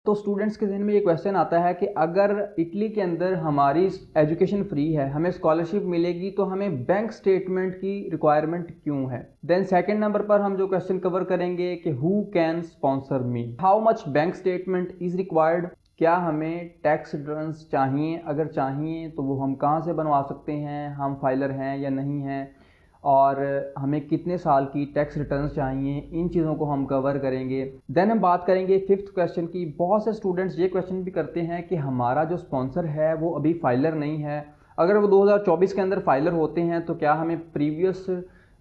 तो स्टूडेंट्स के जहन में ये क्वेश्चन आता है कि अगर इटली के अंदर हमारी एजुकेशन फ्री है, हमें स्कॉलरशिप मिलेगी, तो हमें बैंक स्टेटमेंट की रिक्वायरमेंट क्यों है। देन सेकंड नंबर पर हम जो क्वेश्चन कवर करेंगे कि who can sponsor me, how much bank statement is required, क्या हमें टैक्स रिटर्न्स चाहिए, अगर चाहिए तो वो हम कहाँ से बनवा सकते हैं, हम फाइलर हैं या नहीं हैं, और हमें कितने साल की टैक्स रिटर्न्स चाहिए, इन चीज़ों को हम कवर करेंगे। देन हम बात करेंगे फिफ्थ क्वेश्चन की। बहुत से स्टूडेंट्स ये क्वेश्चन भी करते हैं कि हमारा जो स्पॉन्सर है वो अभी फाइलर नहीं है, अगर वो 2024 के अंदर फाइलर होते हैं तो क्या हमें प्रीवियस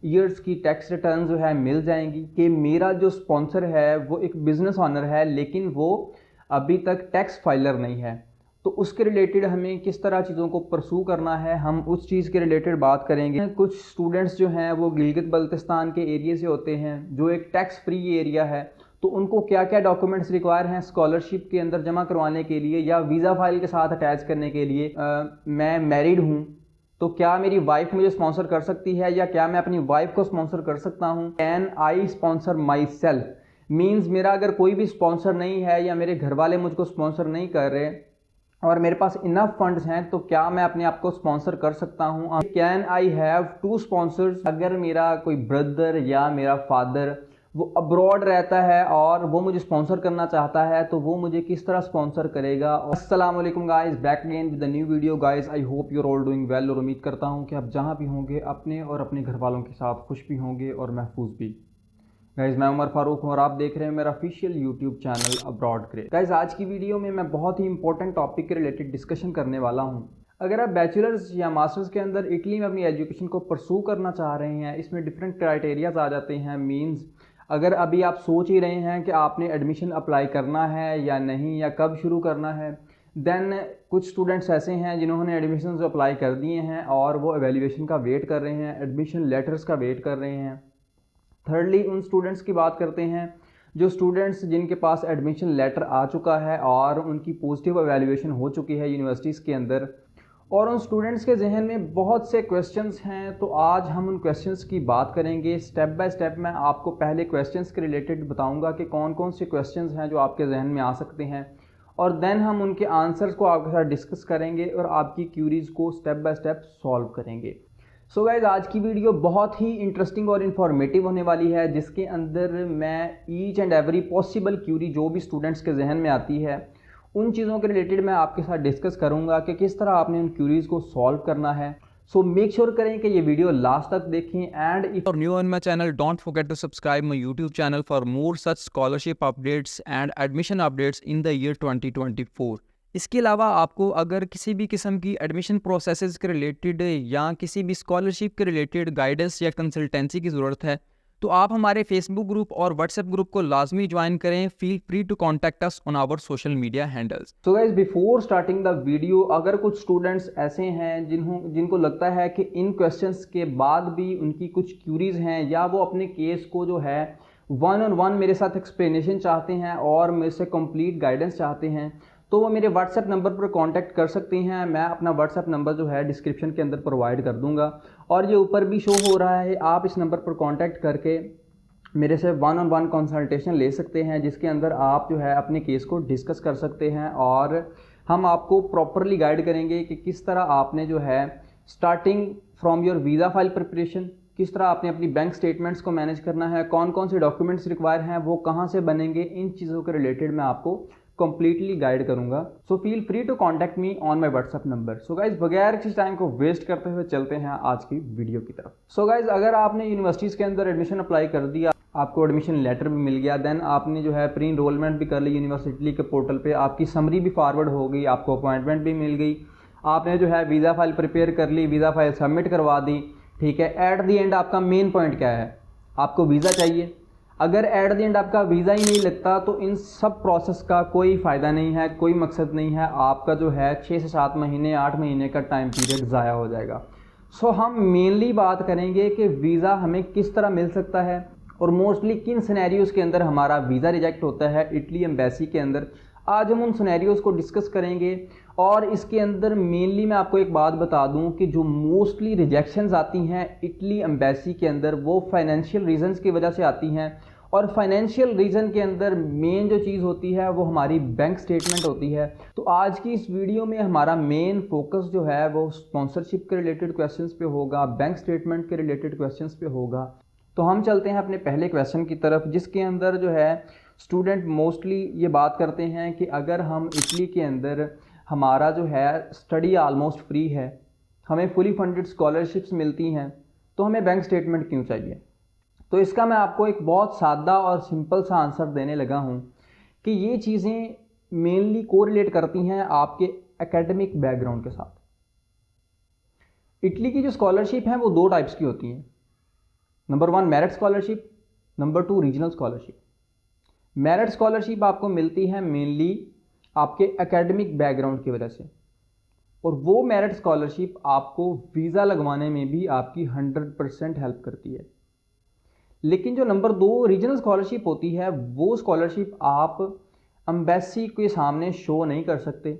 ईयर्स की टैक्स रिटर्न जो है मिल जाएंगी। कि मेरा जो स्पॉन्सर है वो एक बिजनेस ऑनर है लेकिन वो अभी तक टैक्स फाइलर नहीं है, तो उसके रिलेटेड हमें किस तरह चीज़ों को परसू करना है, हम उस चीज़ के रिलेटेड बात करेंगे। कुछ स्टूडेंट्स जो हैं वो गिलगित बल्तिस्तान के एरिया से होते हैं जो एक टैक्स फ्री एरिया है, तो उनको क्या क्या डॉक्यूमेंट्स रिक्वायर हैं स्कॉलरशिप के अंदर जमा करवाने के लिए या वीज़ा फाइल के साथ अटैच करने के लिए। मैं मैरिड हूँ तो क्या मेरी वाइफ मुझे स्पॉन्सर कर सकती है या क्या मैं अपनी वाइफ को स्पॉन्सर कर सकता हूँ। Can I sponsor my self, means मेरा अगर कोई भी स्पॉन्सर नहीं है या मेरे घर वाले मुझको स्पॉन्सर नहीं कर रहे और मेरे पास इनफ फंड्स हैं तो क्या मैं अपने आप को स्पॉन्सर कर सकता हूं। Can I have two sponsors, अगर मेरा कोई ब्रदर या मेरा फादर वो अब्रॉड रहता है और वो मुझे स्पॉन्सर करना चाहता है तो वो मुझे किस तरह स्पॉन्सर करेगा। अस्सलाम वालेकुम guys, back again with the new video. Guys I hope you are all doing well, और उम्मीद करता हूं कि आप जहां भी होंगे अपने और अपने घर वालों के साथ खुश भी होंगे और महफूज भी। गाइज मैं उमर फारूक हूँ और आप देख रहे हैं मेरा official YouTube channel abroad craze. Guys आज की वीडियो में मैं बहुत ही इंपॉर्टेंट टॉपिक के रिलेटेड डिस्कशन करने वाला हूँ। अगर आप बैचलर्स या मास्टर्स के अंदर इटली में अपनी एजुकेशन को परसू करना चाह रहे हैं, इसमें डिफरेंट क्राइटेरियाज आ जाते हैं। मीन्स अगर अभी आप सोच ही रहे हैं कि आपने एडमिशन अप्लाई करना है या नहीं या कब शुरू करना है, देन कुछ स्टूडेंट्स ऐसे हैं जिन्होंने एडमिशन अप्लाई कर दिए हैं और वो एवेल्यूएशन का वेट कर रहे हैं, एडमिशन लेटर्स का वेट कर रहे हैं। थर्डली उन स्टूडेंट्स की बात करते हैं जो स्टूडेंट्स जिनके पास एडमिशन लेटर आ चुका है और उनकी पॉजिटिव एवेल्यूएशन हो चुकी है यूनिवर्सिटीज़ के अंदर, और उन स्टूडेंट्स के जहन में बहुत से क्वेश्चंस हैं। तो आज हम उन क्वेश्चंस की बात करेंगे स्टेप बाय स्टेप। मैं आपको पहले क्वेश्चंस के रिलेटेड बताऊंगा कि कौन कौन से क्वेश्चंस हैं जो आपके जहन में आ सकते हैं, और देन हम उनके आंसर्स को आपके साथ डिस्कस करेंगे और आपकी क्यूरीज़ को स्टेप बाय स्टेप सॉल्व करेंगे। सो गाइज आज की वीडियो बहुत ही इंटरेस्टिंग और इन्फॉर्मेटिव होने वाली है, जिसके अंदर मैं each and every possible query जो भी स्टूडेंट्स के जहन में आती है उन चीज़ों के रिलेटेड मैं आपके साथ डिस्कस करूंगा कि किस तरह आपने उन क्यूरीज़ को सॉल्व करना है। सो मेक श्योर करें कि ये वीडियो लास्ट तक देखें, and if you are new on my channel don't forget to subscribe my YouTube channel for more such scholarship updates and admission updates in the year 2024। इसके अलावा आपको अगर किसी भी किस्म की एडमिशन प्रोसेसेस के रिलेटेड या किसी भी स्कॉलरशिप के रिलेटेड गाइडेंस या कंसल्टेंसी की ज़रूरत है तो आप हमारे फेसबुक ग्रुप और व्हाट्सएप ग्रुप को लाजमी ज्वाइन करें। Feel free to contact us on our social media handles. So guys before starting the video, अगर कुछ स्टूडेंट्स ऐसे हैं जिनको लगता है कि इन क्वेश्चंस के बाद भी उनकी कुछ क्यूरीज हैं या वो अपने केस को जो है 1-on-1 मेरे साथ एक्सप्लेनेशन चाहते हैं और मेरे से कंप्लीट गाइडेंस चाहते हैं, तो वो मेरे व्हाट्सएप नंबर पर कांटेक्ट कर सकते हैं। मैं अपना व्हाट्सएप नंबर जो है डिस्क्रिप्शन के अंदर प्रोवाइड कर दूंगा और ये ऊपर भी शो हो रहा है। आप इस नंबर पर कांटेक्ट करके मेरे से 1-on-1 कंसल्टेशन ले सकते हैं, जिसके अंदर आप जो है अपने केस को डिस्कस कर सकते हैं और हम आपको प्रॉपरली गाइड करेंगे कि किस तरह आपने जो है starting from your visa file preparation, किस तरह आपने अपनी बैंक स्टेटमेंट्स को मैनेज करना है, कौन कौन से डॉक्यूमेंट्स रिक्वायर हैं, वो कहाँ से बनेंगे, इन चीज़ों के रिलेटेड मैं आपको कंप्लीटली गाइड करूंगा। So feel free to contact me on my WhatsApp number. So guys बगैर किसी टाइम को वेस्ट करते हुए चलते हैं आज की वीडियो की तरफ। सो गाइज अगर आपने यूनिवर्सिटीज़ के अंदर एडमिशन अप्लाई कर दिया, आपको एडमिशन लेटर भी मिल गया, देन आपने जो है प्री इनरोलमेंट भी कर ली यूनिवर्सिटी के पोर्टल पे, आपकी समरी भी फॉरवर्ड हो गई, आपको अपॉइंटमेंट भी मिल गई, आपने जो है वीज़ा फाइल प्रिपेयर कर ली, वीज़ा फाइल सबमिट करवा दी, ठीक है। एट द एंड आपका मेन पॉइंट क्या है, आपको वीज़ा चाहिए। अगर एट द एंड आपका वीज़ा ही नहीं लगता तो इन सब प्रोसेस का कोई फ़ायदा नहीं है, कोई मकसद नहीं है। आपका जो है 6 से 7 महीने 8 महीने का टाइम पीरियड ज़ाया हो जाएगा। सो हम मेनली बात करेंगे कि वीज़ा हमें किस तरह मिल सकता है और मोस्टली किन सिनेरियोज़ के अंदर हमारा वीज़ा रिजेक्ट होता है इटली एम्बेसी के अंदर। आज हम उन सिनेरियोज़ को डिस्कस करेंगे और इसके अंदर मेनली मैं आपको एक बात बता दूं कि जो मोस्टली रिजेक्शंस आती हैं इटली एम्बेसी के अंदर वो फाइनेंशियल रीजंस की वजह से आती हैं और फाइनेंशियल रीजन के अंदर मेन जो चीज़ होती है वो हमारी बैंक स्टेटमेंट होती है। तो आज की इस वीडियो में हमारा मेन फोकस जो है वो स्पॉन्सरशिप के रिलेटेड क्वेश्चंस पे होगा, बैंक स्टेटमेंट के रिलेटेड क्वेश्चंस पे होगा। तो हम चलते हैं अपने पहले क्वेश्चन की तरफ, जिसके अंदर जो है स्टूडेंट मोस्टली ये बात करते हैं कि अगर हम इटली के अंदर हमारा जो है स्टडी ऑलमोस्ट फ्री है, हमें फुली फंडेड स्कॉलरशिप्स मिलती हैं, तो हमें बैंक स्टेटमेंट क्यों चाहिए। तो इसका मैं आपको एक बहुत सादा और सिंपल सा आंसर देने लगा हूँ कि ये चीज़ें मेनली कोरिलेट करती हैं आपके एकेडमिक बैकग्राउंड के साथ। इटली की जो स्कॉलरशिप है वो 2 टाइप्स की होती हैं। Number 1 merit scholarship, number 2 regional scholarship. Merit scholarship आपको मिलती है मेनली आपके एकेडमिक बैकग्राउंड की वजह से, और वो मेरिट स्कॉलरशिप आपको वीज़ा लगवाने में भी आपकी 100% हेल्प करती है। लेकिन जो नंबर 2 रीजनल स्कॉलरशिप होती है, वो स्कॉलरशिप आप एम्बेसी के सामने शो नहीं कर सकते।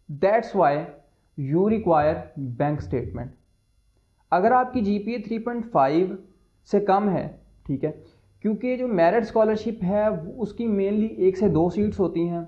That's why you require bank statement. अगर आपकी GPA 3.5 से कम है, ठीक है, क्योंकि जो मेरिट स्कॉलरशिप है उसकी मेनली 1 से 2 सीट्स होती हैं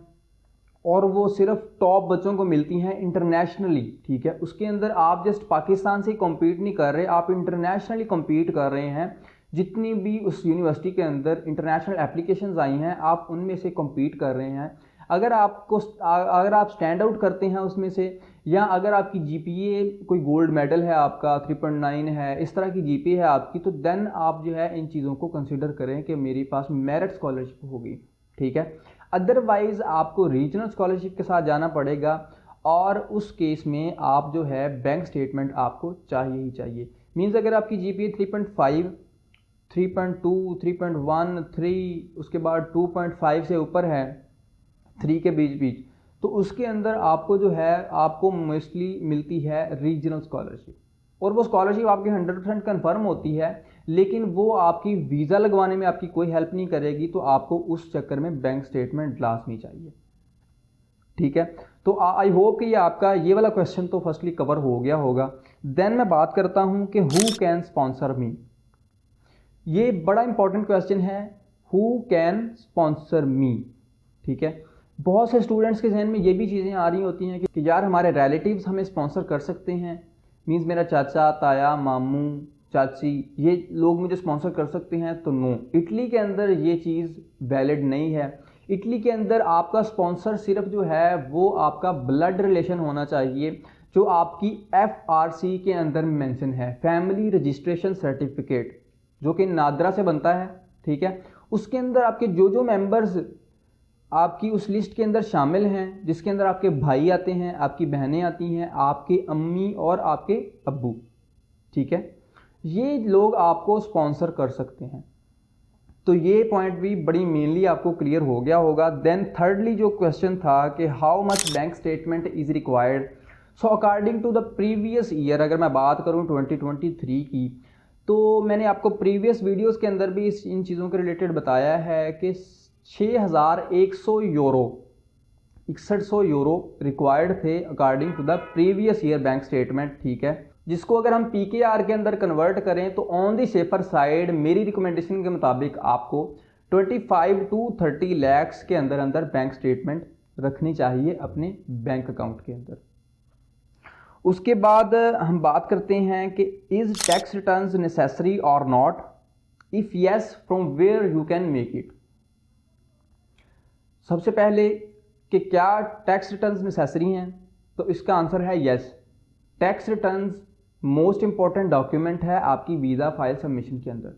और वो सिर्फ टॉप बच्चों को मिलती हैं इंटरनेशनली, ठीक है। उसके अंदर आप जस्ट पाकिस्तान से कॉम्पीट नहीं कर रहे, आप इंटरनेशनली कॉम्पीट कर रहे हैं। जितनी भी उस यूनिवर्सिटी के अंदर इंटरनेशनल एप्लीकेशंस आई हैं, आप उनमें से कॉम्पीट कर रहे हैं। अगर आप स्टैंड आउट करते हैं उसमें से, या अगर आपकी GPA कोई गोल्ड मेडल है, आपका 3.9 है, इस तरह की GPA है आपकी, तो देन आप जो है इन चीज़ों को कंसिडर करें कि मेरे पास मेरिट स्कॉलरशिप होगी, ठीक है। अदरवाइज़ आपको रीजनल स्कॉलरशिप के साथ जाना पड़ेगा, और उस केस में आप जो है बैंक स्टेटमेंट आपको चाहिए ही चाहिए। मीन्स अगर आपकी GPA 3.5, 3.2, 3.1, 3, उसके बाद 2.5 से ऊपर है, 3 के बीच, तो उसके अंदर आपको जो है आपको मोस्टली मिलती है रीजनल स्कॉलरशिप, और वो स्कॉलरशिप आपकी 100% कन्फर्म होती है, लेकिन वो आपकी वीज़ा लगवाने में आपकी कोई हेल्प नहीं करेगी। तो आपको उस चक्कर में बैंक स्टेटमेंट लाजमी चाहिए, ठीक है। तो आई होप कि ये आपका ये वाला क्वेश्चन तो फर्स्टली कवर हो गया होगा। देन मैं बात करता हूँ कि हु कैन स्पॉन्सर मी। ये बड़ा इंपॉर्टेंट क्वेश्चन है, हु कैन स्पॉन्सर मी, ठीक है। बहुत से स्टूडेंट्स के जहन में ये भी चीज़ें आ रही होती हैं कि यार हमारे रिलेटिव्स हमें स्पॉन्सर कर सकते हैं, मीन्स मेरा चाचा, ताया, मामू, चाची, ये लोग मुझे स्पॉन्सर कर सकते हैं। तो नो, इटली के अंदर ये चीज़ वैलिड नहीं है। इटली के अंदर आपका स्पॉन्सर सिर्फ जो है वो आपका ब्लड रिलेशन होना चाहिए, जो आपकी FRC के अंदर मेंशन है, फैमिली रजिस्ट्रेशन सर्टिफिकेट, जो कि नादरा से बनता है, ठीक है। उसके अंदर आपके जो मेंबर्स आपकी उस लिस्ट के अंदर शामिल हैं, जिसके अंदर आपके भाई आते हैं, आपकी बहनें आती हैं, आपके अम्मी और आपके अब्बू, ठीक है, ये लोग आपको स्पॉन्सर कर सकते हैं। तो ये पॉइंट भी बड़ी मेनली आपको क्लियर हो गया होगा। देन थर्डली जो क्वेश्चन था कि how much bank statement is required. So according to the previous year, अगर मैं बात करूँ 2023 की, तो मैंने आपको प्रीवियस वीडियोज़ के अंदर भी इन चीज़ों के रिलेटेड बताया है कि 6100 यूरो, 6100 यूरो रिक्वायर्ड थे according to the previous year bank statement, ठीक है। जिसको अगर हम PKR के अंदर कन्वर्ट करें तो ऑन दी सेफर साइड मेरी रिकमेंडेशन के मुताबिक आपको 25 to 30 lakhs के अंदर बैंक स्टेटमेंट रखनी चाहिए अपने बैंक अकाउंट के अंदर। उसके बाद हम बात करते हैं कि इज़ टैक्स रिटर्न्स नेसेसरी और not, if yes from where you can make it. सबसे पहले कि क्या टैक्स रिटर्न्स नेसेसरी हैं, तो इसका आंसर है yes. Tax returns most important document है आपकी वीज़ा फाइल सबमिशन के अंदर।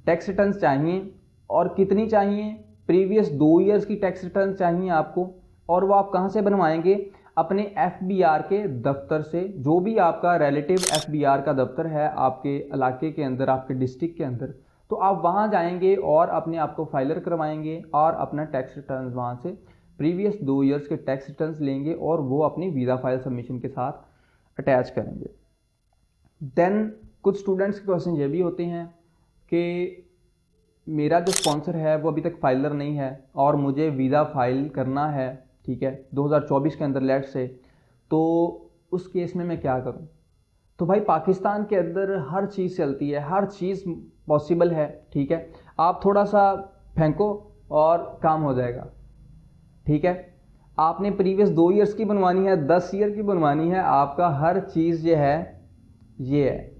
टैक्स रिटर्न्स चाहिए, और कितनी चाहिए, प्रीवियस 2 ईयर्स की टैक्स रिटर्न चाहिए आपको, और वो आप कहाँ से बनवाएंगे, अपने FBR के दफ्तर से। जो भी आपका रिलेटिव FBR का दफ्तर है आपके इलाके के अंदर, आपके डिस्ट्रिक्ट के अंदर, तो आप वहाँ जाएंगे और अपने आप को फाइलर करवाएंगे और अपना टैक्स रिटर्न वहाँ से प्रीवियस 2 ईयर्स के टैक्स रिटर्न्स लेंगे और वो अपनी वीज़ा फाइल सबमिशन के साथ अटैच करेंगे। देन कुछ स्टूडेंट्स के क्वेश्चन ये भी होते हैं कि मेरा जो स्पॉन्सर है वो अभी तक फाइलर नहीं है और मुझे वीज़ा फाइल करना है, ठीक है, 2024 के अंदर लेट से, तो उस केस में मैं क्या करूं। तो भाई पाकिस्तान के अंदर हर चीज़ चलती है, हर चीज़ पॉसिबल है, ठीक है। आप थोड़ा सा फेंको और काम हो जाएगा, ठीक है। आपने प्रीवियस 2 ईयर्स की बनवानी है, 10 ईयर की बनवानी है, आपका हर चीज़ जो है ये है।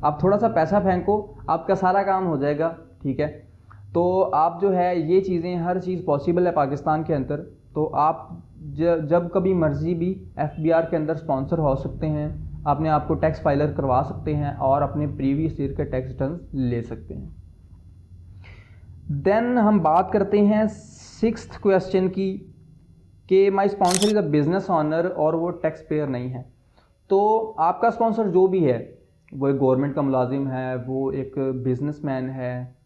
आप थोड़ा सा पैसा फेंको, आपका सारा काम हो जाएगा, ठीक है। तो आप जो है ये चीज़ें, हर चीज़ पॉसिबल है पाकिस्तान के अंदर। तो आप जब कभी मर्जी भी FBR के अंदर स्पॉन्सर हो सकते हैं, अपने आप को टैक्स फाइलर करवा सकते हैं और अपने प्रीवियस ईयर के टैक्स रिटर्न ले सकते हैं। देन हम बात करते हैं 6th क्वेश्चन की कि my sponsor is a business owner और वो टैक्स पेयर नहीं है। तो आपका स्पॉन्सर जो भी है, वो एक गवर्नमेंट का मुलाजिम है, वो एक बिजनेसमैन है,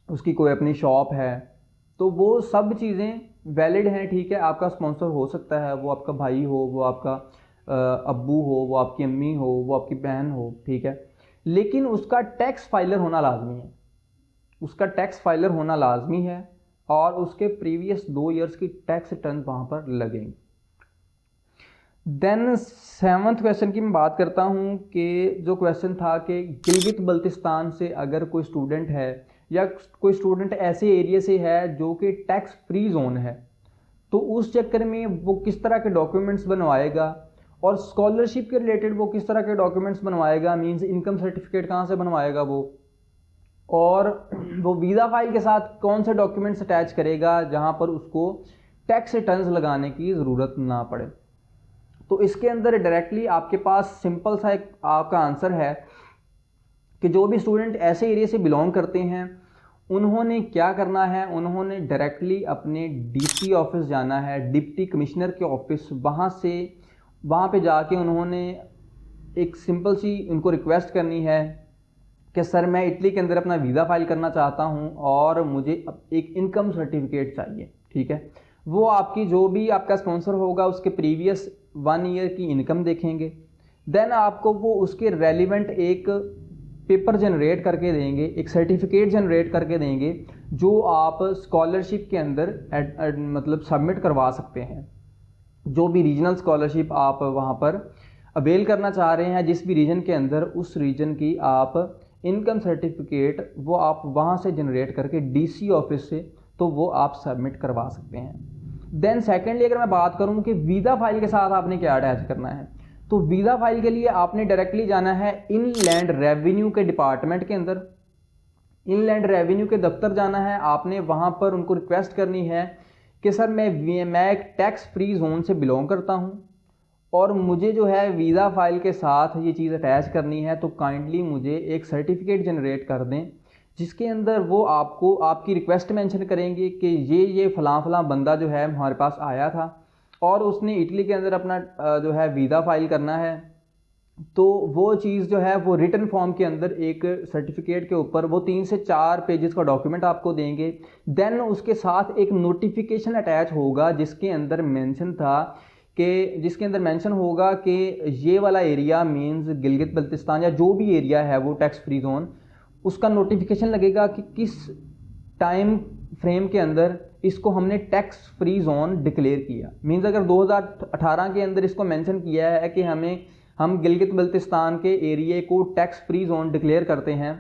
उसकी कोई अपनी शॉप है, तो वो सब चीज़ें वैलिड हैं, ठीक है। आपका स्पॉन्सर हो सकता है, वो आपका भाई हो, वो आपका अब्बू हो, वो आपकी अम्मी हो, वो आपकी बहन हो, ठीक है। लेकिन उसका टैक्स फाइलर होना लाजमी है, उसका टैक्स फाइलर होना लाजमी है और उसके प्रीवियस 2 ईयर्स की टैक्स रिटर्न वहाँ पर लगेंगे। देन 7th क्वेश्चन की मैं बात करता हूँ कि जो क्वेश्चन था कि गिलगित बल्तिस्तान से अगर कोई स्टूडेंट है या कोई स्टूडेंट ऐसे एरिया से है जो कि टैक्स फ्री जोन है, तो उस चक्कर में वो किस तरह के डॉक्यूमेंट्स बनवाएगा और स्कॉलरशिप के रिलेटेड वो किस तरह के डॉक्यूमेंट्स बनवाएगा, मींस इनकम सर्टिफिकेट कहाँ से बनवाएगा वो, और वो वीज़ा फाइल के साथ कौन से डॉक्यूमेंट्स अटैच करेगा जहाँ पर उसको टैक्स रिटर्न्स लगाने की ज़रूरत ना पड़े। तो इसके अंदर डायरेक्टली आपके पास सिंपल सा एक आपका आंसर है कि जो भी स्टूडेंट ऐसे एरिया से बिलोंग करते हैं उन्होंने क्या करना है, उन्होंने डायरेक्टली अपने DC ऑफिस जाना है, डिप्टी कमिश्नर के ऑफिस, वहाँ पे जाके उन्होंने एक सिंपल सी उनको रिक्वेस्ट करनी है कि सर मैं इटली के अंदर अपना वीज़ा फाइल करना चाहता हूँ और मुझे एक इनकम सर्टिफिकेट चाहिए, ठीक है। वो आपकी जो भी आपका स्पॉन्सर होगा उसके प्रीवियस 1 ईयर की इनकम देखेंगे, देन आपको वो उसके रेलिवेंट एक पेपर जनरेट करके देंगे, एक सर्टिफिकेट जनरेट करके देंगे जो आप स्कॉलरशिप के अंदर मतलब सबमिट करवा सकते हैं। जो भी रीजनल स्कॉलरशिप आप वहाँ पर अवेल करना चाह रहे हैं, जिस भी रीजन के अंदर, उस रीजन की आप इनकम सर्टिफिकेट वो आप वहाँ से जनरेट करके DC ऑफिस से तो वो आप सबमिट करवा सकते हैं। देन सेकेंडली अगर मैं बात करूँ कि वीज़ा फाइल के साथ आपने क्या अटैच करना है, तो वीज़ा फाइल के लिए आपने डायरेक्टली जाना है इनलैंड रेवेन्यू के डिपार्टमेंट के अंदर, इनलैंड रेवेन्यू के दफ्तर जाना है। आपने वहाँ पर उनको रिक्वेस्ट करनी है कि सर मैं एक टैक्स फ्री जोन से बिलोंग करता हूँ और मुझे जो है वीज़ा फाइल के साथ ये चीज़ अटैच करनी है, तो काइंडली मुझे एक सर्टिफिकेट जनरेट कर दें जिसके अंदर वो आपको आपकी रिक्वेस्ट मेंशन करेंगे कि ये फ़लाँ बंदा जो है हमारे पास आया था और उसने इटली के अंदर अपना जो है वीज़ा फाइल करना है। तो वो चीज़ जो है वो रिटन फॉर्म के अंदर एक सर्टिफिकेट के ऊपर वो 3 से 4 पेजेस का डॉक्यूमेंट आपको देंगे। देन उसके साथ एक नोटिफिकेशन अटैच होगा जिसके अंदर मेंशन होगा कि ये वाला एरिया मींस गिलगित बल्तिस्तान या जो भी एरिया है वो टैक्स फ्री जोन, उसका नोटिफिकेशन लगेगा कि किस टाइम फ्रेम के अंदर इसको हमने टैक्स फ्री जोन डिक्लेयर किया। मींस अगर 2018 के अंदर इसको मेंशन किया है कि हम गिलगित बल्तिस्तान के एरिया को टैक्स फ्री जोन डिक्लेयर करते हैं,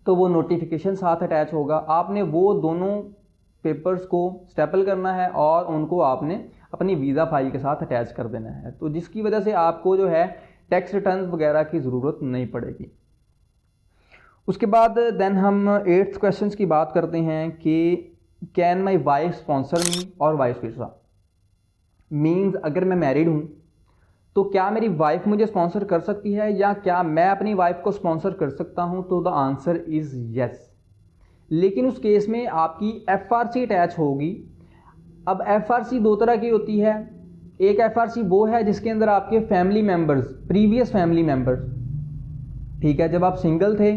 तो वो नोटिफिकेशन साथ अटैच होगा। आपने वो दोनों पेपर्स को स्टेपल करना है और उनको आपने अपनी वीज़ा फाइल के साथ अटैच कर देना है, तो जिसकी वजह से आपको जो है टैक्स रिटर्न वगैरह की ज़रूरत नहीं पड़ेगी। उसके बाद देन हम 8th क्वेश्चन की बात करते हैं कि कैन माई वाइफ स्पॉन्सर मी और वाइस वर्सा। मीन्स अगर मैं मैरिड हूँ तो क्या मेरी वाइफ मुझे स्पॉन्सर कर सकती है या क्या मैं अपनी वाइफ को स्पॉन्सर कर सकता हूँ, तो द आंसर इज़ यस। लेकिन उस केस में आपकी FRC अटैच होगी। अब FRC 2 तरह की होती है। एक FRC वो है जिसके अंदर आपके family members, previous family members, ठीक है, जब आप सिंगल थे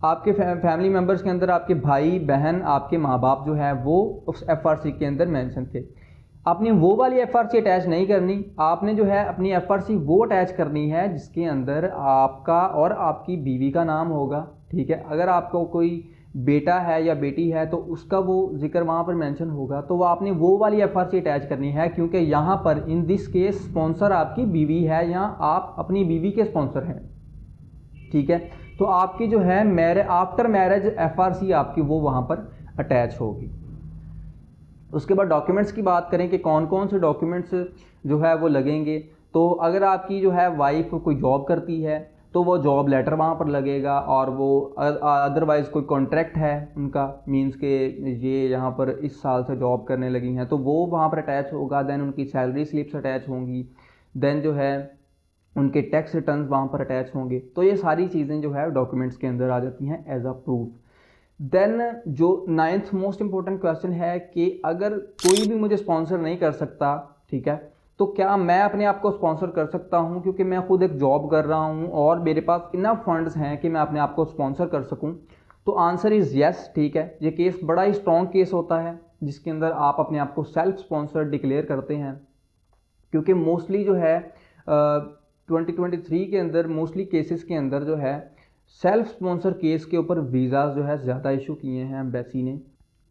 आपके फैमिली मेम्बर्स के अंदर आपके भाई बहन आपके माँ बाप जो है वो उस FRC के अंदर मेंशन थे। आपने वो वाली FRC अटैच नहीं करनी, आपने जो है अपनी FRC वो अटैच करनी है जिसके अंदर आपका और आपकी बीवी का नाम होगा, ठीक है। अगर आपको कोई बेटा है या बेटी है तो उसका वो जिक्र वहाँ पर मेंशन होगा, तो वो आपने वो वाली FRC अटैच करनी है, क्योंकि यहाँ पर इन दिस केस स्पॉन्सर आपकी बीवी है या आप अपनी बीवी के स्पॉन्सर हैं, ठीक है। तो आपकी जो है आफ्टर मैरिज FRC आपकी वो वहाँ पर अटैच होगी। उसके बाद डॉक्यूमेंट्स की बात करें कि कौन कौन से डॉक्यूमेंट्स जो है वो लगेंगे, तो अगर आपकी जो है वाइफ कोई जॉब करती है तो वो जॉब लेटर वहाँ पर लगेगा, और वो अदरवाइज़ कोई कॉन्ट्रैक्ट है उनका, मींस के ये यहाँ पर इस साल से जॉब करने लगी हैं तो वो वहाँ पर अटैच होगा। देन उनकी सैलरी स्लिप्स अटैच होंगी, देन जो है उनके टैक्स रिटर्न्स वहाँ पर अटैच होंगे। तो ये सारी चीज़ें जो है डॉक्यूमेंट्स के अंदर आ जाती हैं एज अ प्रूफ। देन जो 9th मोस्ट इंपॉर्टेंट क्वेश्चन है कि अगर कोई भी मुझे स्पॉन्सर नहीं कर सकता, ठीक है, तो क्या मैं अपने आप को स्पॉन्सर कर सकता हूं, क्योंकि मैं खुद एक जॉब कर रहा हूं और मेरे पास इनफ फंड्स हैं कि मैं अपने आप को स्पॉन्सर कर सकूं। तो आंसर इज़ यस, ठीक है। ये केस बड़ा ही स्ट्रॉन्ग केस होता है जिसके अंदर आप अपने आप को सेल्फ स्पॉन्सर डिक्लेयर करते हैं, क्योंकि मोस्टली जो है 2023 के अंदर मोस्टली केसेस के अंदर जो है सेल्फ स्पॉन्सर केस के ऊपर वीज़ा जो है ज़्यादा इशू किए हैं एम्बेसी ने।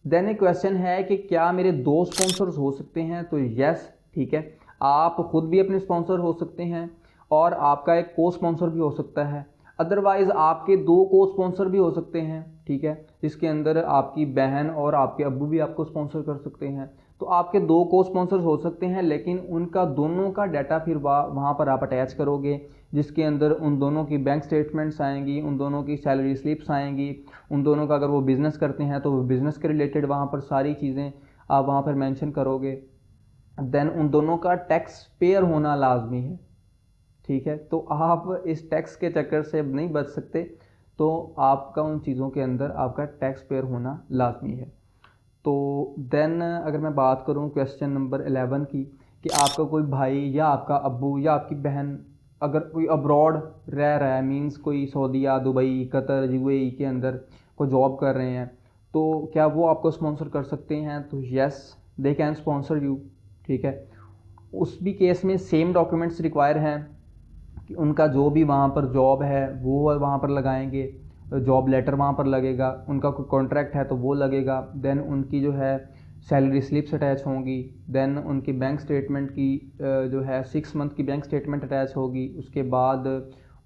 देन एक क्वेश्चन है कि क्या मेरे 2 स्पॉन्सर्स हो सकते हैं, तो यस, ठीक है, आप खुद भी अपने स्पॉन्सर हो सकते हैं और आपका एक को स्पॉन्सर भी हो सकता है। अदरवाइज़ आपके 2 को स्पॉन्सर भी हो सकते हैं, ठीक है, जिसके अंदर आपकी बहन और आपके अब्बू भी आपको स्पॉन्सर कर सकते हैं। तो आपके 2 को स्पॉन्सर्स हो सकते हैं, लेकिन उनका दोनों का डाटा फिर वहाँ पर आप अटैच करोगे, जिसके अंदर उन दोनों की बैंक स्टेटमेंट्स आएंगी, उन दोनों की सैलरी स्लिप्स आएंगी, उन दोनों का अगर वो बिज़नेस करते हैं तो वो बिज़नेस के रिलेटेड वहाँ पर सारी चीज़ें आप वहाँ पर मेंशन करोगे। देन उन दोनों का टैक्स पेयर होना लाजमी है, ठीक है। तो आप इस टैक्स के चक्कर से नहीं बच सकते, तो आपका उन चीज़ों के अंदर आपका टैक्स पेयर होना लाजमी है। तो देन अगर मैं बात करूं क्वेश्चन नंबर 11 की, कि आपका कोई भाई या आपका अब्बू या आपकी बहन अगर कोई अब्रॉड रह रहा है, मींस कोई सऊदीया, दुबई, कतर, UAE के अंदर कोई जॉब कर रहे हैं, तो क्या वो आपको स्पॉन्सर कर सकते हैं, तो yes, they can sponsor you, ठीक है। उस भी केस में सेम डॉक्यूमेंट्स रिक्वायर हैं कि उनका जो भी वहाँ पर जॉब है वो वहाँ पर लगाएंगे, जॉब लेटर वहाँ पर लगेगा, उनका कोई कॉन्ट्रैक्ट है तो वो लगेगा, देन उनकी जो है सैलरी स्लिप्स अटैच होंगी, देन उनकी बैंक स्टेटमेंट की जो है 6 मंथ की बैंक स्टेटमेंट अटैच होगी, उसके बाद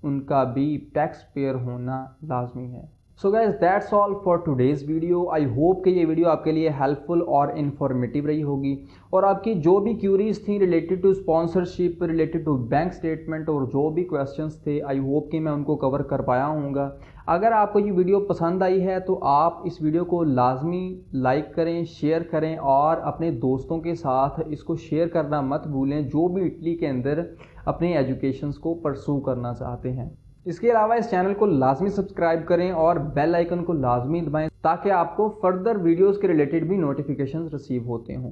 उनका भी टैक्स पेयर होना लाजमी है। So guys that's all for today's video. I hope कि ये वीडियो आपके लिए हेल्पफुल और इन्फॉर्मेटिव रही होगी, और आपकी जो भी क्यूरीज थी related to sponsorship, related to bank statement और जो भी क्वेश्चंस थे, आई होप कि मैं उनको कवर कर पाया हूँगा। अगर आपको ये वीडियो पसंद आई है तो आप इस वीडियो को लाजमी लाइक करें, शेयर करें, और अपने दोस्तों के साथ इसको शेयर करना मत भूलें जो भी इटली के अंदर अपनी एजुकेशंस को परसू करना चाहते हैं। इसके अलावा इस चैनल को लाजमी सब्सक्राइब करें और बेल आइकन को लाजमी दबाएं, ताकि आपको फर्दर वीडियोस के रिलेटेड भी नोटिफिकेशंस रिसीव होते हों।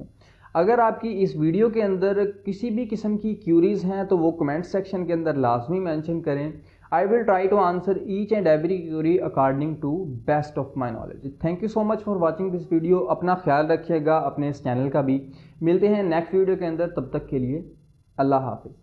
अगर आपकी इस वीडियो के अंदर किसी भी किस्म की क्यूरीज हैं तो वो कमेंट सेक्शन के अंदर लाजमी मेंशन करें। I will try to answer each and every query according to best of my knowledge. Thank you so much for watching this video. अपना ख्याल रखिएगा, अपने इस चैनल का भी। मिलते हैं नेक्स्ट वीडियो के अंदर, तब तक के लिए अल्लाह हाफिज़।